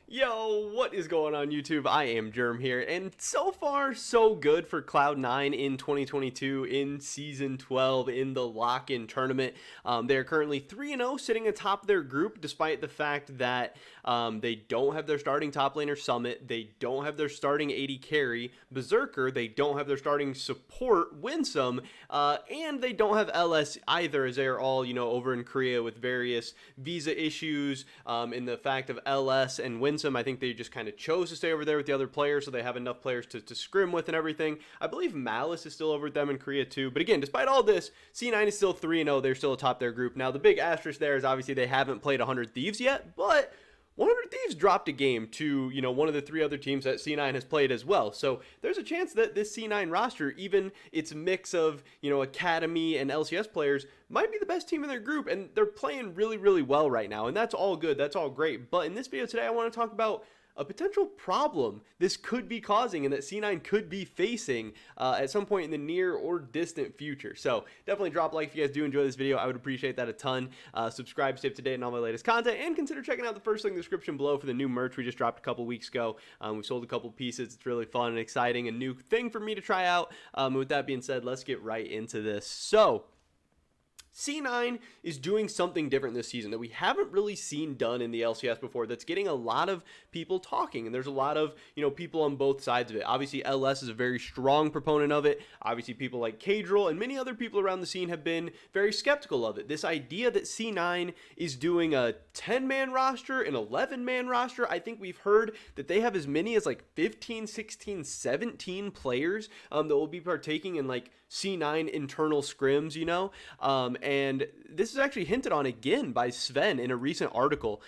Yo, what is going on YouTube? I am Germ here, and so far so good for Cloud9 in 2022 in Season 12 in the lock-in tournament. They are currently 3-0 sitting atop their group despite the fact that they don't have their starting top laner Summit, they don't have their starting AD carry Berserker, they don't have their starting support Winsome, and they don't have LS either, as they are all, over in Korea with various visa issues, in the fact of LS and Winsome. I think they just kind of chose to stay over there with the other players so they have enough players to scrim with and everything. I believe Malice is still over with them in Korea too. But again, despite all this, C9 is still 3-0. They're still atop their group. Now, the big asterisk there is obviously they haven't played 100 Thieves yet, but 100 Thieves dropped a game to, one of the three other teams that C9 has played as well. So there's a chance that this C9 roster, even its mix of, Academy and LCS players, might be the best team in their group. And they're playing really, really well right now. And that's all good. That's all great. But in this video today, I want to talk about a potential problem this could be causing and that C9 could be facing at some point in the near or distant future. So definitely drop a like if you guys do enjoy this video. I would appreciate that a ton. Subscribe, stay up to date on all my latest content, and consider checking out the first link in the description below for the new merch we just dropped a couple weeks ago. We sold a couple pieces. It's really fun and exciting, a new thing for me to try out. With that being said, let's get right into this. So C9 is doing something different this season that we haven't really seen done in the LCS before, that's getting a lot of people talking, and there's a lot of, people on both sides of it. Obviously, LS is a very strong proponent of it. Obviously, people like Kadril and many other people around the scene have been very skeptical of it. This idea that C9 is doing a 10-man roster, an 11-man roster, I think we've heard that they have as many as like 15, 16, 17 players that will be partaking in like C9 internal scrims, and this is actually hinted on again by Sven in a recent article.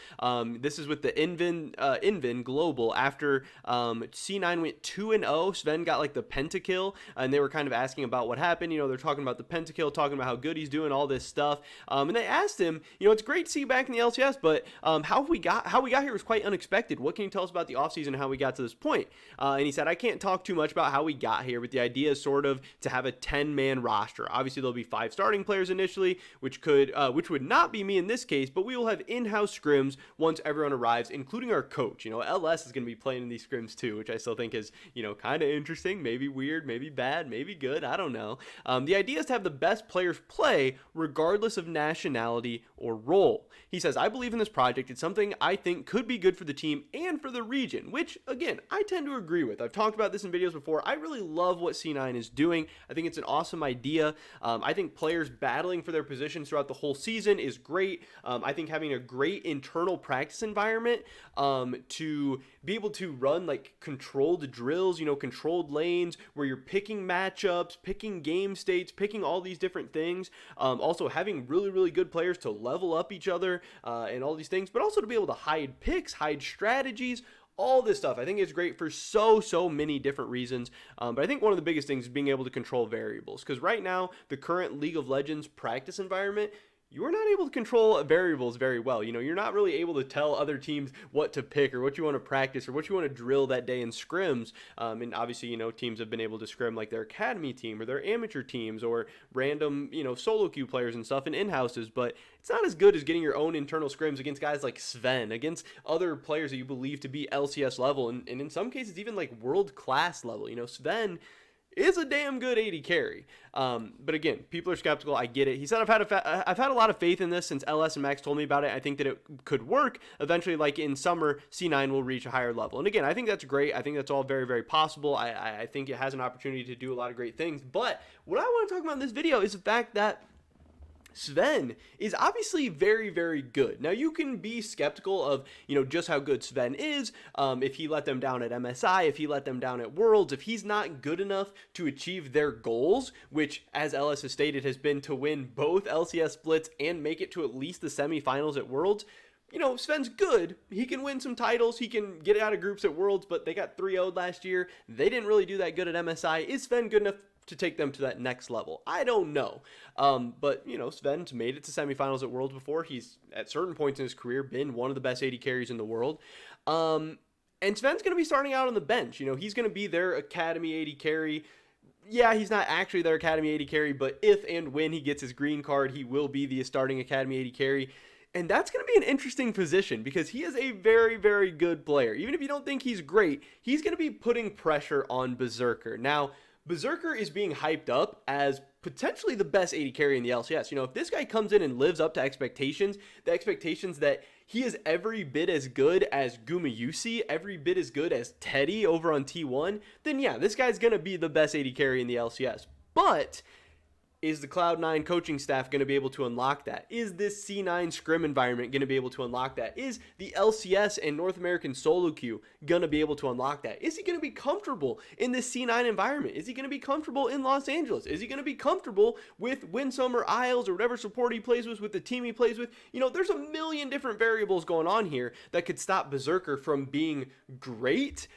This is with the Invin Global. After C9 went 2-0, Sven got like the pentakill, and they were kind of asking about what happened. They're talking about the pentakill, talking about how good he's doing, all this stuff. And they asked him, it's great to see you back in the LCS, but how we got here was quite unexpected. What can you tell us about the offseason and how we got to this point? And he said, I can't talk too much about how we got here, but the idea is sort of to have a 10-man roster. Obviously, there'll be 5 starting players initially, which would not be me in this case, but we will have in-house scrims once everyone arrives, including our coach. LS is going to be playing in these scrims too, which I still think is, kind of interesting, maybe weird, maybe bad, maybe good, I don't know. The idea is to have the best players play regardless of nationality or role. He says, I believe in this project. It's something I think could be good for the team and for the region, which, again, I tend to agree with. I've talked about this in videos before. I really love what C9 is doing. I think it's an awesome idea. I think players battling for their positions throughout the whole season is great. I think having a great internal practice environment to be able to run like controlled drills, controlled lanes where you're picking matchups, picking game states, picking all these different things. Also having really, really good players to level up each other and all these things, but also to be able to hide picks, hide strategies, all this stuff. I think it's great for so many different reasons. But I think one of the biggest things is being able to control variables. Because right now, the current League of Legends practice environment, you're not able to control variables very well. You're not really able to tell other teams what to pick or what you want to practice or what you want to drill that day in scrims. And obviously, teams have been able to scrim like their academy team or their amateur teams or random, solo queue players and stuff in in-houses. But it's not as good as getting your own internal scrims against guys like Sven, against other players that you believe to be LCS level, and in some cases even like world-class level. Sven is a damn good AD carry. But again, people are skeptical. I get it. He said, I've had a lot of faith in this since LS and Max told me about it. I think that it could work. Eventually, like in summer, C9 will reach a higher level. And again, I think that's great. I think that's all very, very possible. I think it has an opportunity to do a lot of great things. But what I want to talk about in this video is the fact that Sven is obviously very, very good. Now, you can be skeptical of, just how good Sven is, if he let them down at MSI, if he let them down at Worlds, if he's not good enough to achieve their goals, which, as Ellis has stated, has been to win both LCS splits and make it to at least the semifinals at Worlds. Sven's good. He can win some titles. He can get out of groups at Worlds, but they got 3-0'd last year. They didn't really do that good at MSI. Is Sven good enough to take them to that next level? I don't know. But, Sven's made it to semifinals at Worlds before. He's, at certain points in his career, been one of the best AD carries in the world. And Sven's going to be starting out on the bench. He's going to be their Academy AD carry. Yeah, he's not actually their Academy AD carry, but if and when he gets his green card, he will be the starting Academy AD carry. And that's going to be an interesting position because he is a very, very good player. Even if you don't think he's great, he's going to be putting pressure on Berserker. Now, Berserker is being hyped up as potentially the best AD carry in the LCS. If this guy comes in and lives up to expectations, the expectations that he is every bit as good as Gumayusi, every bit as good as Teddy over on T1, then yeah, this guy's going to be the best AD carry in the LCS. But is the Cloud9 coaching staff going to be able to unlock that? Is this C9 scrim environment going to be able to unlock that? Is the LCS and North American solo queue going to be able to unlock that? Is he going to be comfortable in this C9 environment? Is he going to be comfortable in Los Angeles? Is he going to be comfortable with Winsome or Isles or whatever support he plays with the team he plays with? There's a million different variables going on here that could stop Berserker from being great,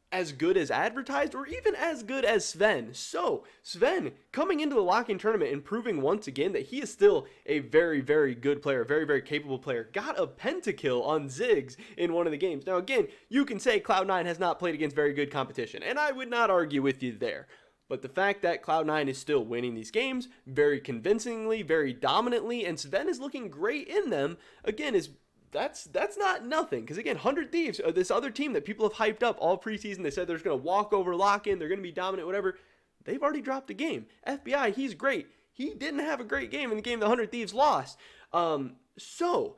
as good as advertised, or even as good as Sven. So Sven coming into the lock-in tournament and proving once again that he is still a very, very good player, very, very capable player. Got a pentakill on Ziggs in one of the games. Now again, you can say Cloud9 has not played against very good competition, and I would not argue with you there. But the fact that Cloud9 is still winning these games very convincingly, very dominantly, and Sven is looking great in them, again, is that's not nothing. Because again, 100 Thieves, this other team that people have hyped up all preseason, they said they're going to walk over lock-in, they're going to be dominant, whatever. They've already dropped a game. FBI, he's great. He didn't have a great game in the game the 100 Thieves lost. So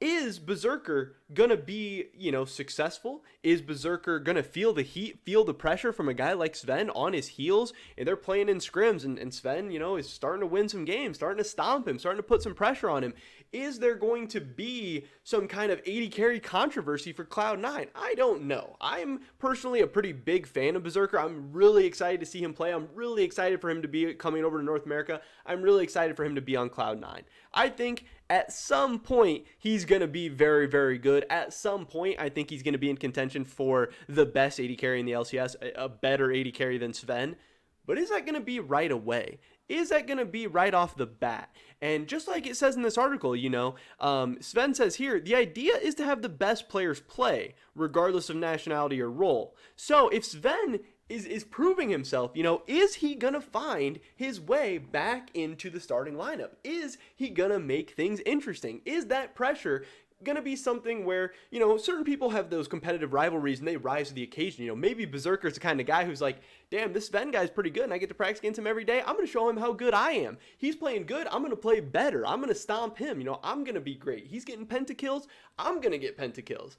is Berserker going to be, successful? Is Berserker going to feel the heat, feel the pressure from a guy like Sven on his heels? And they're playing in scrims, and Sven, is starting to win some games, starting to stomp him, starting to put some pressure on him. Is there going to be some kind of AD carry controversy for Cloud9? I don't know. I'm personally a pretty big fan of Berserker. I'm really excited to see him play. I'm really excited for him to be coming over to North America. I'm really excited for him to be on Cloud9. I think at some point, he's going to be very, very good. At some point, I think he's going to be in contention for the best AD carry in the LCS, a better AD carry than Sven. But is that going to be right away? Is that going to be right off the bat? And just like it says in this article, Sven says here, the idea is to have the best players play, regardless of nationality or role. So if Sven is proving himself, is he going to find his way back into the starting lineup? Is he going to make things interesting? Is that pressure going to be something where, certain people have those competitive rivalries and they rise to the occasion? Maybe Berserker's the kind of guy who's like, damn, this Sven guy's pretty good and I get to practice against him every day. I'm going to show him how good I am. He's playing good. I'm going to play better. I'm going to stomp him. I'm going to be great. He's getting pentakills. I'm going to get pentakills.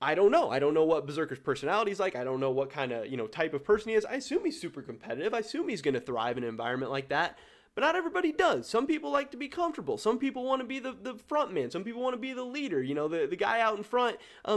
I don't know. I don't know what Berserker's personality is like. I don't know what kind of, type of person he is. I assume he's super competitive. I assume he's going to thrive in an environment like that. But not everybody does. Some people like to be comfortable. Some people want to be the front man. Some people want to be the leader, the guy out in front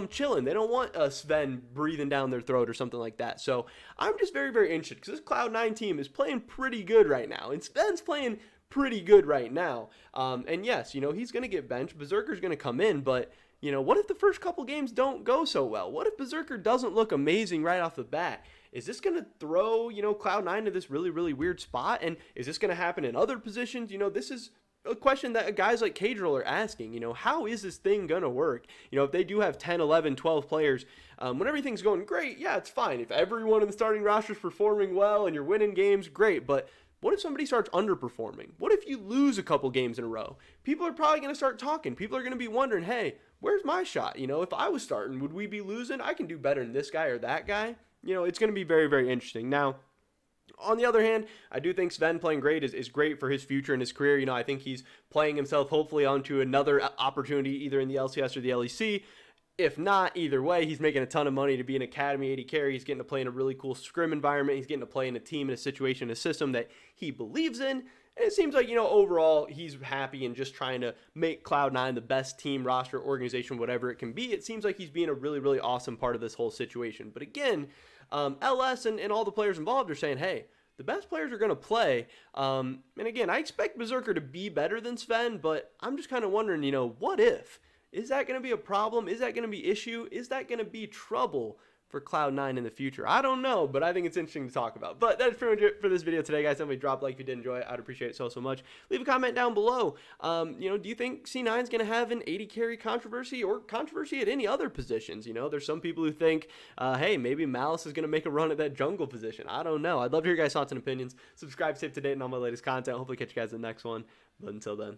chilling. They don't want Sven breathing down their throat or something like that. So I'm just very, very interested because this Cloud9 team is playing pretty good right now. And Sven's playing pretty good right now. And yes, he's going to get benched. Berserker's going to come in, but what if the first couple games don't go so well? What if Berserker doesn't look amazing right off the bat? Is this going to throw, Cloud9 to this really, really weird spot? And is this going to happen in other positions? This is a question that guys like Cadril are asking. How is this thing going to work? If they do have 10, 11, 12 players, when everything's going great, yeah, it's fine. If everyone in the starting roster is performing well and you're winning games, great. But what if somebody starts underperforming? What if you lose a couple games in a row? People are probably going to start talking. People are going to be wondering, hey, where's my shot? If I was starting, would we be losing? I can do better than this guy or that guy. It's going to be very, very interesting. Now, on the other hand, I do think Sven playing great is great for his future and his career. I think he's playing himself hopefully onto another opportunity either in the LCS or the LEC. If not, either way, he's making a ton of money to be an Academy AD carry. He's getting to play in a really cool scrim environment. He's getting to play in a team, in a situation, a system that he believes in. And it seems like, overall, he's happy and just trying to make Cloud9 the best team, roster, organization, whatever it can be. It seems like he's being a really, really awesome part of this whole situation. But again, LS and all the players involved are saying, hey, the best players are going to play. And again, I expect Berserker to be better than Sven, but I'm just kind of wondering, what if? Is that going to be a problem? Is that going to be issue? Is that going to be trouble for Cloud9 in the future? I don't know, but I think it's interesting to talk about. But that's pretty much it for this video today, guys. Definitely drop a like if you did enjoy it. I'd appreciate it so much. Leave a comment down below. Do you think C9 is going to have an AD carry controversy or controversy at any other positions? There's some people who think, hey, maybe Malice is going to make a run at that jungle position. I don't know. I'd love to hear your guys' thoughts and opinions. Subscribe, stay up to date on all my latest content. Hopefully catch you guys in the next one. But until then,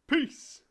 peace.